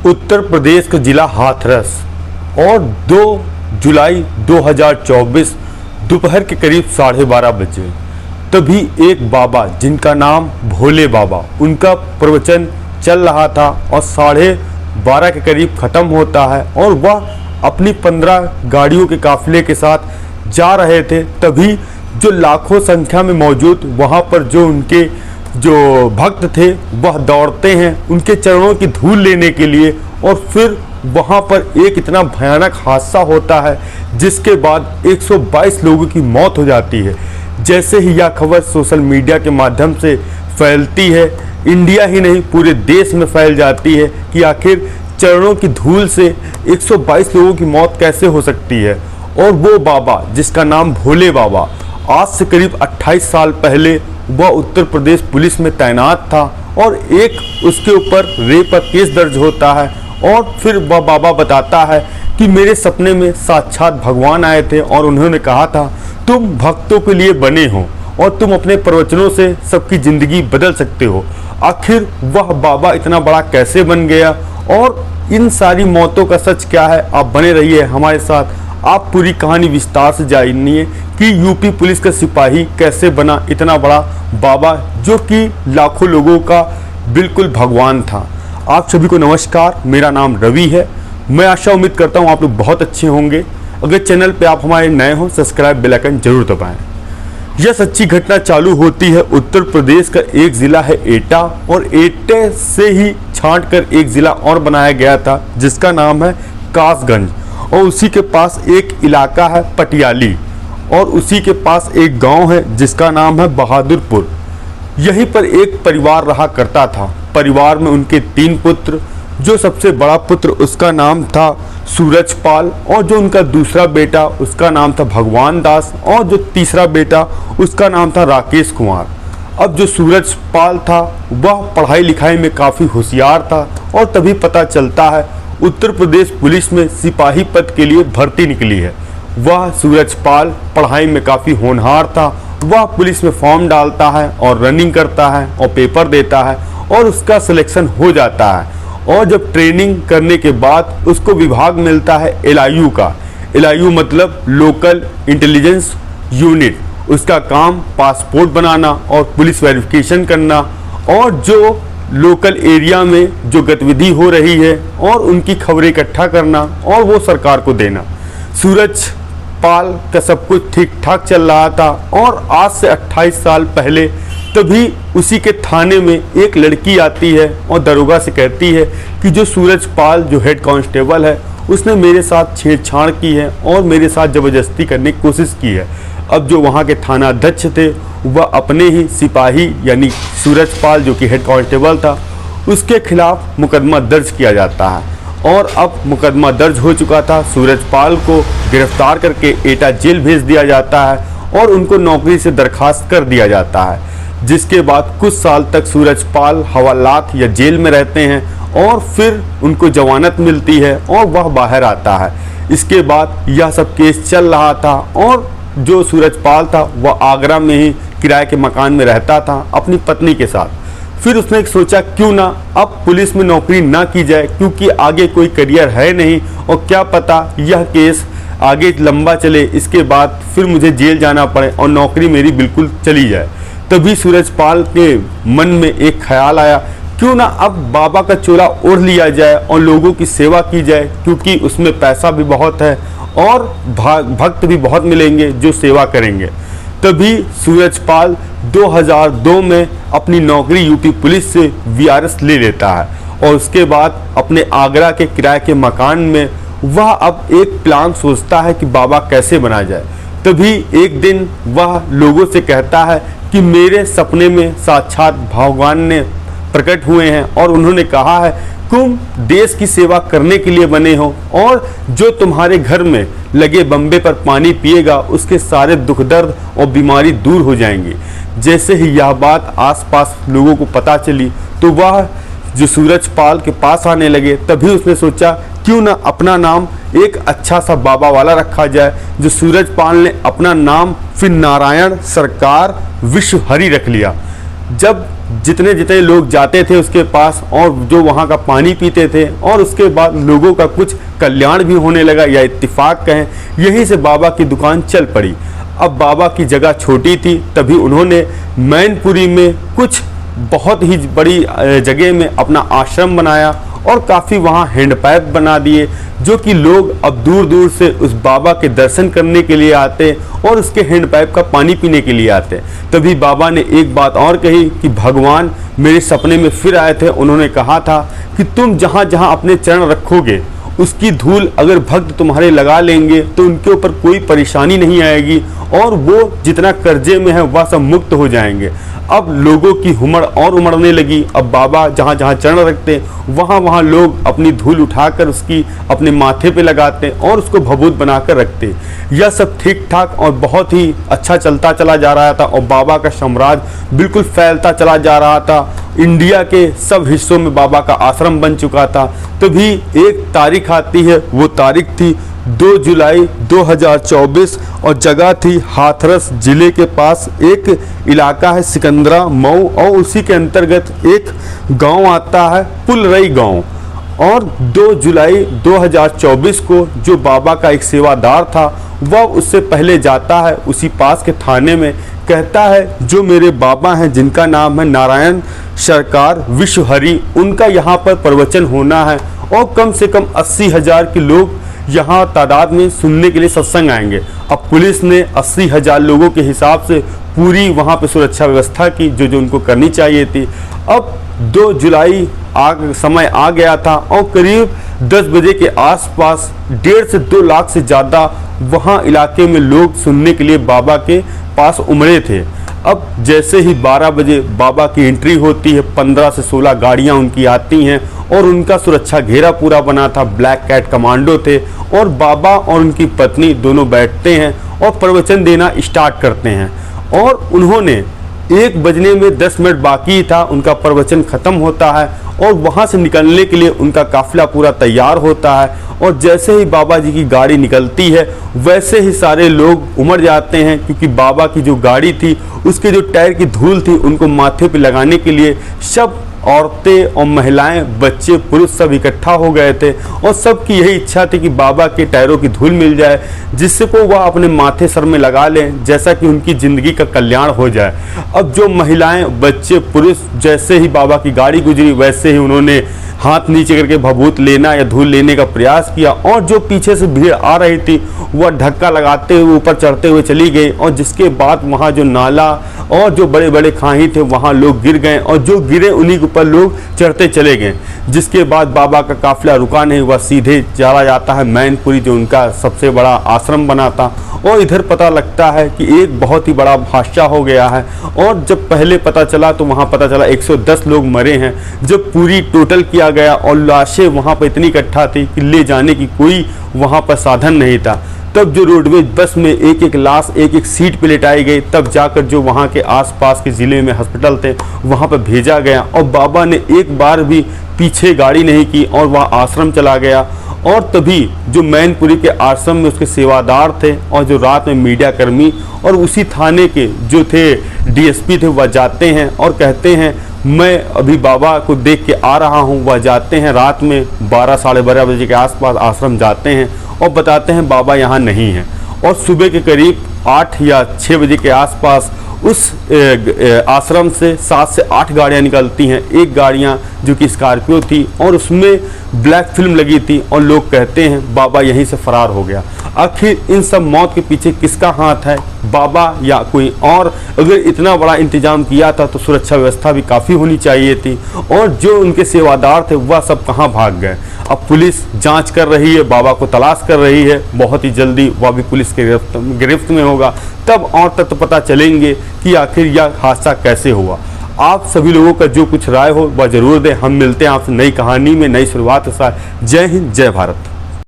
उत्तर प्रदेश का जिला हाथरस और 2 जुलाई 2024 दोपहर के करीब 12:30 बजे तभी एक बाबा जिनका नाम भोले बाबा, उनका प्रवचन चल रहा था और 12:30 के करीब ख़त्म होता है और वह अपनी 15 गाड़ियों के काफिले के साथ जा रहे थे। तभी जो लाखों संख्या में मौजूद वहाँ पर जो उनके जो भक्त थे वह दौड़ते हैं उनके चरणों की धूल लेने के लिए और फिर वहाँ पर एक इतना भयानक हादसा होता है जिसके बाद 122 लोगों की मौत हो जाती है। जैसे ही यह खबर सोशल मीडिया के माध्यम से फैलती है, इंडिया ही नहीं पूरे देश में फैल जाती है कि आखिर चरणों की धूल से 122 लोगों की मौत कैसे हो सकती है। और वो बाबा जिसका नाम भोले बाबा, आज से करीब 28 साल पहले वह उत्तर प्रदेश पुलिस में तैनात था और एक उसके ऊपर रेप का केस दर्ज होता है और फिर वह बाबा बताता है कि मेरे सपने में साक्षात भगवान आए थे और उन्होंने कहा था तुम भक्तों के लिए बने हो और तुम अपने प्रवचनों से सबकी ज़िंदगी बदल सकते हो। आखिर वह बाबा इतना बड़ा कैसे बन गया और इन सारी मौतों का सच क्या है, आप बने रहिए हमारे साथ। आप पूरी कहानी विस्तार से जानिए कि यूपी पुलिस का सिपाही कैसे बना इतना बड़ा बाबा जो कि लाखों लोगों का बिल्कुल भगवान था। आप सभी को नमस्कार, मेरा नाम रवि है। मैं आशा उम्मीद करता हूँ आप लोग बहुत अच्छे होंगे। अगर चैनल पे आप हमारे नए हो सब्सक्राइब बेल आइकन जरूर दबाएं। यह सच्ची घटना चालू होती है उत्तर प्रदेश का एक ज़िला है एटा और एटे से ही छांट कर एक ज़िला और बनाया गया था जिसका नाम है कासगंज और उसी के पास एक इलाका है पटियाली और उसी के पास एक गांव है जिसका नाम है बहादुरपुर। यहीं पर एक परिवार रहा करता था। परिवार में उनके 3 पुत्र, जो सबसे बड़ा पुत्र उसका नाम था सूरजपाल और जो उनका दूसरा बेटा उसका नाम था भगवान दास और जो तीसरा बेटा उसका नाम था राकेश कुमार। अब जो सूरजपाल था वह पढ़ाई लिखाई में काफ़ी होशियार था और तभी पता चलता है उत्तर प्रदेश पुलिस में सिपाही पद के लिए भर्ती निकली है। वह सूरजपाल पढ़ाई में काफ़ी होनहार था। वह पुलिस में फॉर्म डालता है और रनिंग करता है और पेपर देता है और उसका सिलेक्शन हो जाता है। और जब ट्रेनिंग करने के बाद उसको विभाग मिलता है LIU का। LIU मतलब लोकल इंटेलिजेंस यूनिट। उसका काम पासपोर्ट बनाना और पुलिस वेरिफिकेशन करना और जो लोकल एरिया में जो गतिविधि हो रही है और उनकी खबरें इकट्ठा करना और वो सरकार को देना। सूरजपाल का सब कुछ ठीक ठाक चल रहा था और आज से 28 साल पहले तभी उसी के थाने में एक लड़की आती है और दरोगा से कहती है कि जो सूरजपाल जो हेड कांस्टेबल है उसने मेरे साथ छेड़छाड़ की है और मेरे साथ ज़बरदस्ती करने की कोशिश की है। अब जो वहाँ के थाना अध्यक्ष थे वह अपने ही सिपाही यानी सूरजपाल जो कि हेड कांस्टेबल था उसके खिलाफ मुकदमा दर्ज किया जाता है और अब मुकदमा दर्ज हो चुका था। सूरजपाल को गिरफ्तार करके एटा जेल भेज दिया जाता है और उनको नौकरी से बर्खास्त कर दिया जाता है, जिसके बाद कुछ साल तक सूरजपाल हवालात या जेल में रहते हैं और फिर उनको जमानत मिलती है और वह बाहर आता है। इसके बाद यह सब केस चल रहा था और जो सूरजपाल था वह आगरा में ही किराए के मकान में रहता था अपनी पत्नी के साथ। फिर उसने सोचा क्यों ना अब पुलिस में नौकरी ना की जाए क्योंकि आगे कोई करियर है नहीं और क्या पता यह केस आगे लंबा चले, इसके बाद फिर मुझे जेल जाना पड़े और नौकरी मेरी बिल्कुल चली जाए। तभी सूरजपाल के मन में एक ख्याल आया क्यों ना अब बाबा का चोला ओढ़ लिया जाए और लोगों की सेवा की जाए क्योंकि उसमें पैसा भी बहुत है और भक्त भी बहुत मिलेंगे जो सेवा करेंगे। तभी सूरजपाल 2002 में अपनी नौकरी यूपी पुलिस से VRS ले लेता है और उसके बाद अपने आगरा के किराए के मकान में वह अब एक प्लान सोचता है कि बाबा कैसे बना जाए। तभी एक दिन वह लोगों से कहता है कि मेरे सपने में साक्षात भगवान ने प्रकट हुए हैं और उन्होंने कहा है तुम देश की सेवा करने के लिए बने हो और जो तुम्हारे घर में लगे बम्बे पर पानी पिएगा उसके सारे दुख दर्द और बीमारी दूर हो जाएंगी। जैसे ही यह बात आसपास लोगों को पता चली तो वह जो सूरजपाल के पास आने लगे। तभी उसने सोचा क्यों ना अपना नाम एक अच्छा सा बाबा वाला रखा जाए। जो सूरजपाल ने अपना नाम फिर नारायण सरकार विश्व हरि रख लिया। जब जितने जितने लोग जाते थे उसके पास और जो वहाँ का पानी पीते थे, और उसके बाद लोगों का कुछ कल्याण भी होने लगा या इत्तिफाक कहें, यहीं से बाबा की दुकान चल पड़ी। अब बाबा की जगह छोटी थी, तभी उन्होंने मैनपुरी में कुछ बहुत ही बड़ी जगह में अपना आश्रम बनाया और काफ़ी वहाँ हैंडपैप बना दिए, जो कि लोग अब दूर दूर से उस बाबा के दर्शन करने के लिए आते और उसके हैंडपैप का पानी पीने के लिए आते। तभी बाबा ने एक बात और कही कि भगवान मेरे सपने में फिर आए थे। उन्होंने कहा था कि तुम जहाँ जहाँ अपने चरण रखोगे उसकी धूल अगर भक्त तुम्हारे लगा लेंगे तो उनके ऊपर कोई परेशानी नहीं आएगी और वो जितना कर्जे में है वह सब मुक्त हो जाएंगे। अब लोगों की उमड़ और उमड़ने लगी। अब बाबा जहाँ जहाँ चरण रखते वहाँ वहाँ लोग अपनी धूल उठाकर उसकी अपने माथे पे लगाते और उसको भभूत बनाकर रखते। यह सब ठीक ठाक और बहुत ही अच्छा चलता चला जा रहा था और बाबा का साम्राज्य बिल्कुल फैलता चला जा रहा था। इंडिया के सब हिस्सों में बाबा का आश्रम बन चुका था। तभी एक तारीख आती है, वो तारीख थी 2 जुलाई 2024 और जगह थी हाथरस जिले के पास एक इलाका है सिकंदरा मऊ, और उसी के अंतर्गत एक गांव आता है पुलरई गांव। और 2 जुलाई 2024 को जो बाबा का एक सेवादार था वह उससे पहले जाता है उसी पास के थाने में, कहता है जो मेरे बाबा हैं जिनका नाम है नारायण सरकार विश्वहरि, उनका यहाँ पर प्रवचन होना है और कम से कम 80,000 के लोग यहाँ तादाद में सुनने के लिए सत्संग आएंगे। अब पुलिस ने 80,000 लोगों के हिसाब से पूरी वहाँ पे सुरक्षा व्यवस्था की जो उनको करनी चाहिए थी। अब 2 जुलाई समय आ गया था और करीब 10 बजे के आसपास 1.5 से 2 लाख से ज़्यादा वहाँ इलाके में लोग सुनने के लिए बाबा के पास उमड़े थे। अब जैसे ही 12 बजे बाबा की एंट्री होती है, 15 से 16 गाड़ियाँ उनकी आती हैं और उनका सुरक्षा घेरा पूरा बना था, ब्लैक कैट कमांडो थे और बाबा और उनकी पत्नी दोनों बैठते हैं और प्रवचन देना स्टार्ट करते हैं। और उन्होंने 1 बजने में 10 मिनट बाकी था, उनका प्रवचन ख़त्म होता है और वहाँ से निकलने के लिए उनका काफ़िला पूरा तैयार होता है। और जैसे ही बाबा जी की गाड़ी निकलती है वैसे ही सारे लोग उमड़ जाते हैं, क्योंकि बाबा की जो गाड़ी थी उसके जो टायर की धूल थी उनको माथे पे लगाने के लिए सब औरतें और महिलाएं, बच्चे, पुरुष सब इकट्ठा हो गए थे और सबकी यही इच्छा थी कि बाबा के टायरों की धूल मिल जाए, जिससे को वह अपने माथे सर में लगा लें, जैसा कि उनकी ज़िंदगी का कल्याण हो जाए। अब जो महिलाएं, बच्चे, पुरुष जैसे ही बाबा की गाड़ी गुजरी वैसे ही उन्होंने हाथ नीचे करके भभूत लेना या धूल लेने का प्रयास किया और जो पीछे से भीड़ आ रही थी वह धक्का लगाते हुए ऊपर चढ़ते हुए चली गई और जिसके बाद वहाँ जो नाला और जो बड़े बड़े खाई थे वहाँ लोग गिर गए और जो गिरे उन्हीं के ऊपर लोग चढ़ते चले गए। जिसके बाद बाबा का काफिला रुका नहीं, वह सीधे चला जाता है मैनपुरी, जो उनका सबसे बड़ा आश्रम बना था। और इधर पता लगता है कि एक बहुत ही बड़ा हादसा हो गया है और जब पहले पता चला तो वहाँ पता चला 110 लोग मरे हैं। जब पूरी टोटल किया गया और लाशें वहाँ पर इतनी इकट्ठा थी कि ले जाने की कोई वहाँ पर साधन नहीं था, तब जो रोडवेज बस में एक एक लाश एक एक सीट पे लेटाई गई, तब जाकर जो वहाँ के आसपास के ज़िले में हॉस्पिटल थे वहाँ पर भेजा गया। और बाबा ने एक बार भी पीछे गाड़ी नहीं की और वह आश्रम चला गया। और तभी जो मैनपुरी के आश्रम में उसके सेवादार थे और जो रात में मीडिया कर्मी और उसी थाने के जो थे डीएसपी थे, वह जाते हैं और कहते हैं मैं अभी बाबा को देख के आ रहा हूँ। वह जाते हैं रात में 12 साढ़े 12 बजे के आसपास आश्रम जाते हैं और बताते हैं बाबा यहाँ नहीं है। और सुबह के करीब 8 या 6 बजे के आसपास उस आश्रम से 7 से 8 गाड़ियाँ निकलती हैं। एक गाड़ियाँ जो कि स्कॉर्पियो थी और उसमें ब्लैक फिल्म लगी थी और लोग कहते हैं बाबा यहीं से फरार हो गया। आखिर इन सब मौत के पीछे किसका हाथ है, बाबा या कोई और? अगर इतना बड़ा इंतजाम किया था तो सुरक्षा व्यवस्था भी काफ़ी होनी चाहिए थी। और जो उनके सेवादार थे वह सब कहाँ भाग गए? अब पुलिस जांच कर रही है, बाबा को तलाश कर रही है। बहुत ही जल्दी वह भी पुलिस के गिरफ्त में होगा, तब और तथ्य पता चलेंगे कि आखिर यह हादसा कैसे हुआ। आप सभी लोगों का जो कुछ राय हो वह जरूर दें। हम मिलते हैं आपसे नई कहानी में, नई शुरुआत के साथ। जय हिंद, जय भारत।